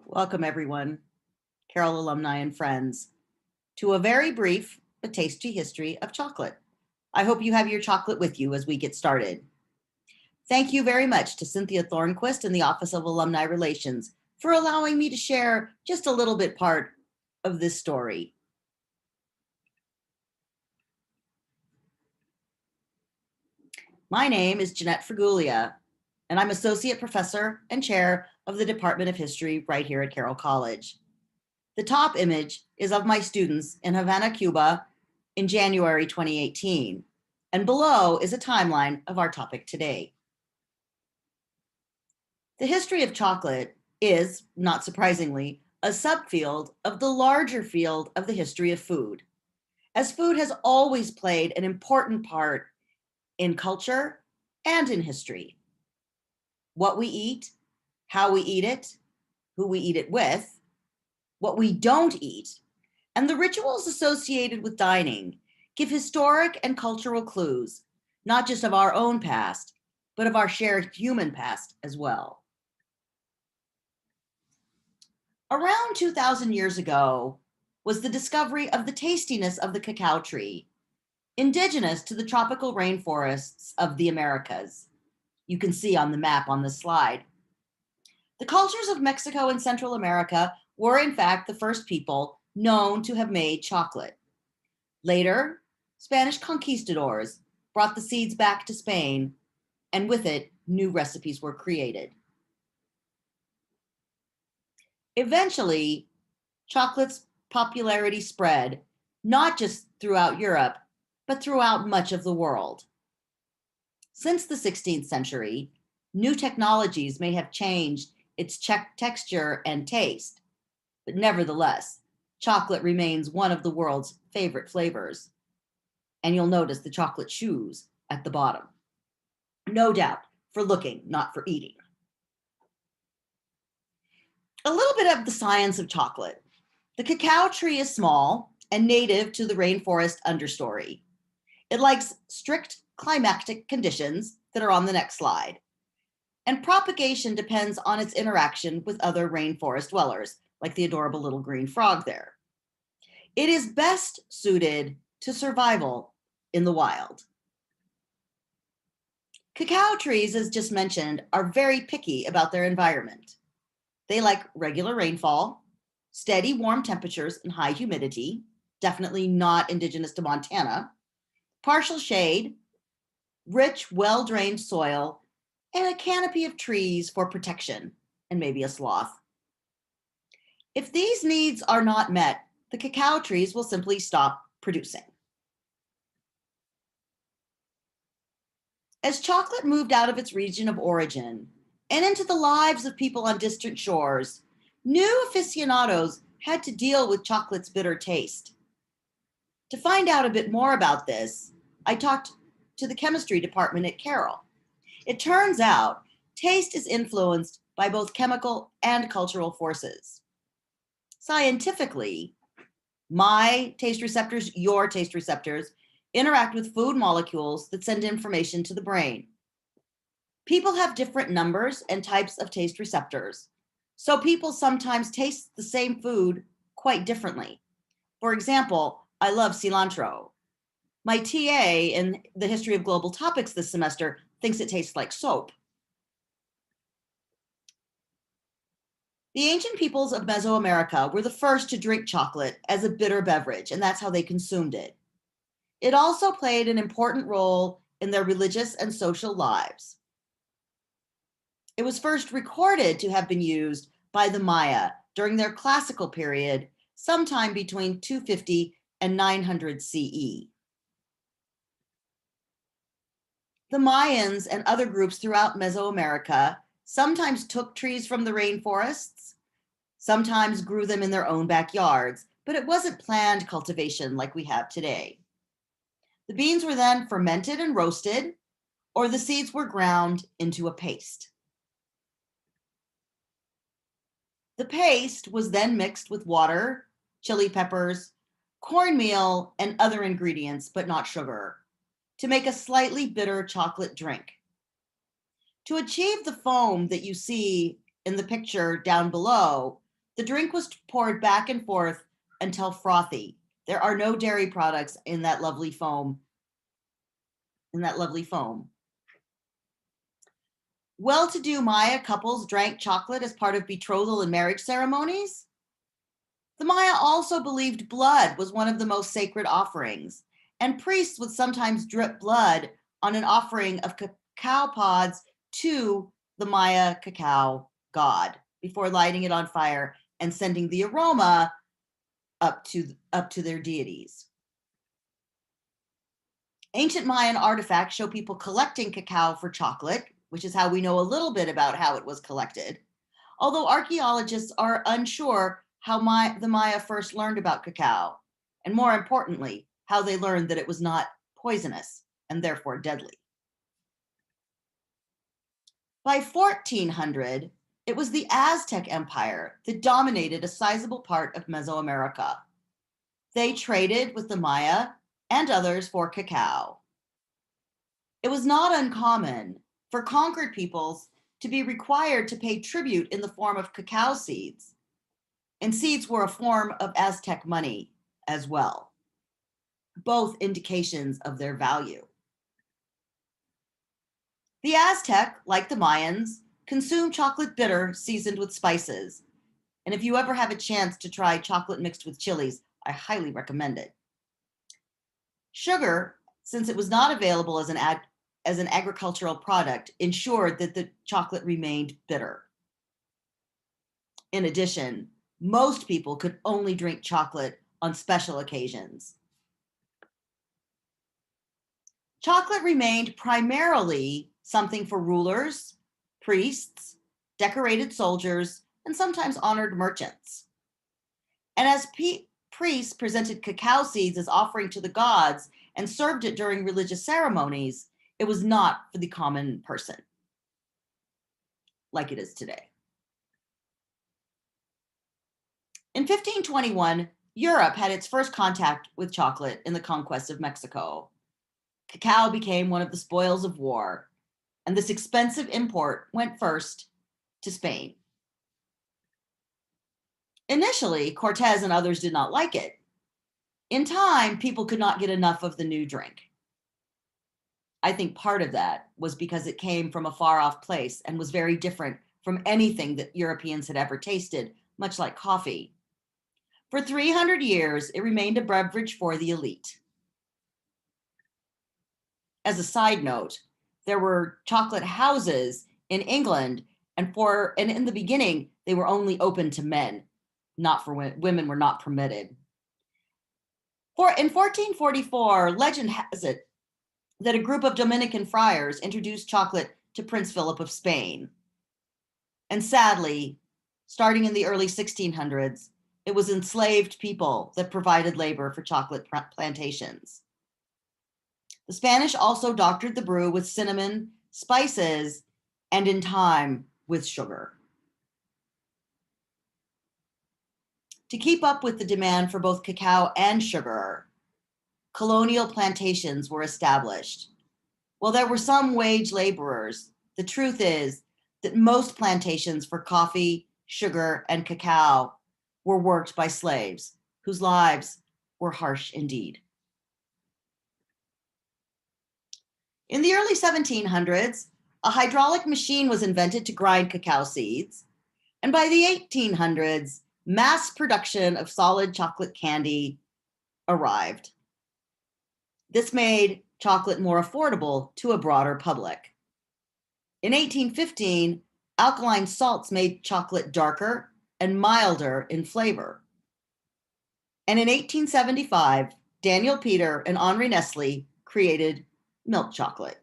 Welcome, everyone, Carroll alumni and friends, to a very brief but tasty history of chocolate. I hope you have your chocolate with you as we get started. Thank you very much to Cynthia Thornquist and the Office of Alumni Relations for allowing me to share just a little bit part of this story. My name is Jeanette Fregulia, and I'm Associate Professor and Chair of the Department of History right here at Carroll College. The top image is of my students in Havana, Cuba in January 2018, and below is a timeline of our topic today. The history of chocolate is, not surprisingly, a subfield of the larger field of the history of food, as food has always played an important part in culture and in history. What we eat, how we eat it, who we eat it with, what we don't eat, and the rituals associated with dining give historic and cultural clues, not just of our own past, but of our shared human past as well. Around 2,000 years ago was the discovery of the tastiness of the cacao tree, indigenous to the tropical rainforests of the Americas. You can see on the map on this slide. The cultures of Mexico and Central America were in fact the first people known to have made chocolate. Later, Spanish conquistadors brought the seeds back to Spain, and with it, new recipes were created. Eventually, chocolate's popularity spread, not just throughout Europe, but throughout much of the world. Since the 16th century, new technologies may have changed its texture and taste, but nevertheless, chocolate remains one of the world's favorite flavors. And you'll notice the chocolate shoes at the bottom. No doubt, for looking, not for eating. A little bit of the science of chocolate. The cacao tree is small and native to the rainforest understory. It likes strict climatic conditions that are on the next slide. And propagation depends on its interaction with other rainforest dwellers, like the adorable little green frog there. It is best suited to survival in the wild. Cacao trees, as just mentioned, are very picky about their environment. They like regular rainfall, steady warm temperatures and high humidity, definitely not indigenous to Montana, partial shade, rich, well-drained soil, and a canopy of trees for protection, and maybe a sloth. If these needs are not met, the cacao trees will simply stop producing. As chocolate moved out of its region of origin and into the lives of people on distant shores, new aficionados had to deal with chocolate's bitter taste. To find out a bit more about this, I talked to the chemistry department at Carroll. It turns out taste is influenced by both chemical and cultural forces. Scientifically, my taste receptors, your taste receptors, interact with food molecules that send information to the brain. People have different numbers and types of taste receptors, so people sometimes taste the same food quite differently. For example, I love cilantro. My TA in the history of global topics this semester thinks it tastes like soap. The ancient peoples of Mesoamerica were the first to drink chocolate as a bitter beverage, and that's how they consumed it. It also played an important role in their religious and social lives. It was first recorded to have been used by the Maya during their classical period, sometime between 250 and 900 CE. The Mayans and other groups throughout Mesoamerica sometimes took trees from the rainforests, sometimes grew them in their own backyards, but it wasn't planned cultivation like we have today. The beans were then fermented and roasted, or the seeds were ground into a paste. The paste was then mixed with water, chili peppers, cornmeal, and other ingredients, but not sugar, to make a slightly bitter chocolate drink. To achieve the foam that you see in the picture down below, the drink was poured back and forth until frothy. There are no dairy products in that lovely foam. Well-to-do Maya couples drank chocolate as part of betrothal and marriage ceremonies. The Maya also believed blood was one of the most sacred offerings, and priests would sometimes drip blood on an offering of cacao pods to the Maya cacao god before lighting it on fire and sending the aroma up to their deities. Ancient Mayan artifacts show people collecting cacao for chocolate, which is how we know a little bit about how it was collected, although archaeologists are unsure how the Maya first learned about cacao, and more importantly, how they learned that it was not poisonous and therefore deadly. By 1400, it was the Aztec Empire that dominated a sizable part of Mesoamerica. They traded with the Maya and others for cacao. It was not uncommon for conquered peoples to be required to pay tribute in the form of cacao seeds, and seeds were a form of Aztec money as well, both indications of their value. The Aztec, like the Mayans, consumed chocolate bitter seasoned with spices, and if you ever have a chance to try chocolate mixed with chilies, I highly recommend it. Sugar, since it was not available as an agricultural product, ensured that the chocolate remained bitter. In addition, most people could only drink chocolate on special occasions. Chocolate remained primarily something for rulers, priests, decorated soldiers, and sometimes honored merchants. And as priests presented cacao seeds as offering to the gods and served it during religious ceremonies, it was not for the common person like it is today. In 1521, Europe had its first contact with chocolate in the conquest of Mexico. Cacao became one of the spoils of war, and this expensive import went first to Spain. Initially, Cortez and others did not like it. In time, people could not get enough of the new drink. I think part of that was because it came from a far-off place and was very different from anything that Europeans had ever tasted, much like coffee. For 300 years, it remained a beverage for the elite. As a side note, there were chocolate houses in England, and in the beginning, they were only open to men, not for women. Women were not permitted. In 1444, legend has it that a group of Dominican friars introduced chocolate to Prince Philip of Spain. And sadly, starting in the early 1600s, it was enslaved people that provided labor for chocolate plantations. The Spanish also doctored the brew with cinnamon, spices, and in time with sugar. To keep up with the demand for both cacao and sugar, colonial plantations were established. While there were some wage laborers, the truth is that most plantations for coffee, sugar, and cacao were worked by slaves whose lives were harsh indeed. In the early 1700s, a hydraulic machine was invented to grind cacao seeds, and by the 1800s, mass production of solid chocolate candy arrived. This made chocolate more affordable to a broader public. In 1815, alkaline salts made chocolate darker and milder in flavor. And in 1875, Daniel Peter and Henri Nestle created milk chocolate.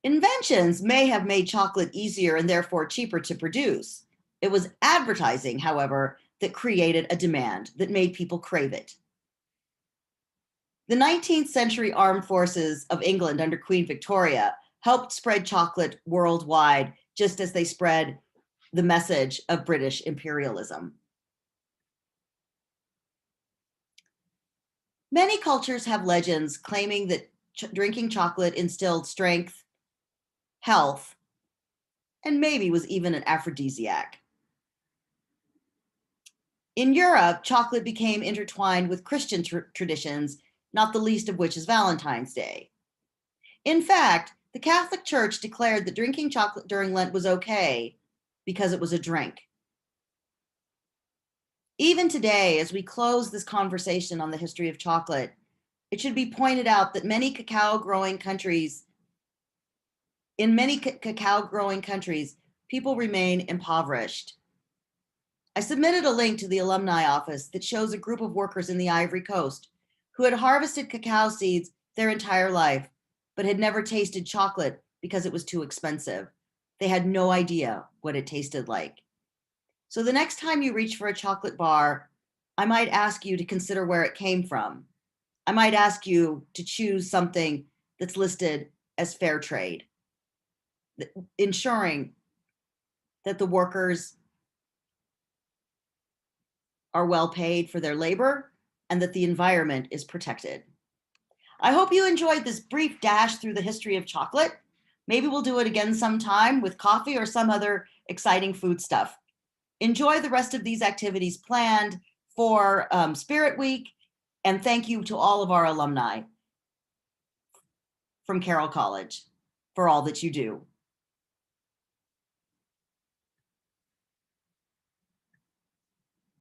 Inventions may have made chocolate easier and therefore cheaper to produce. It was advertising, however, that created a demand that made people crave it. The 19th century armed forces of England under Queen Victoria helped spread chocolate worldwide, just as they spread the message of British imperialism. Many cultures have legends claiming that drinking chocolate instilled strength, health, and maybe was even an aphrodisiac. In Europe, chocolate became intertwined with Christian traditions, not the least of which is Valentine's Day. In fact, the Catholic Church declared that drinking chocolate during Lent was okay because it was a drink. Even today, as we close this conversation on the history of chocolate, it should be pointed out that in many cacao growing countries, people remain impoverished. I submitted a link to the alumni office that shows a group of workers in the Ivory Coast who had harvested cacao seeds their entire life, but had never tasted chocolate because it was too expensive. They had no idea what it tasted like. So the next time you reach for a chocolate bar, I might ask you to consider where it came from. I might ask you to choose something that's listed as fair trade, ensuring that the workers are well paid for their labor and that the environment is protected. I hope you enjoyed this brief dash through the history of chocolate. Maybe we'll do it again sometime with coffee or some other exciting food stuff. Enjoy the rest of these activities planned for Spirit Week, and thank you to all of our alumni from Carroll College for all that you do.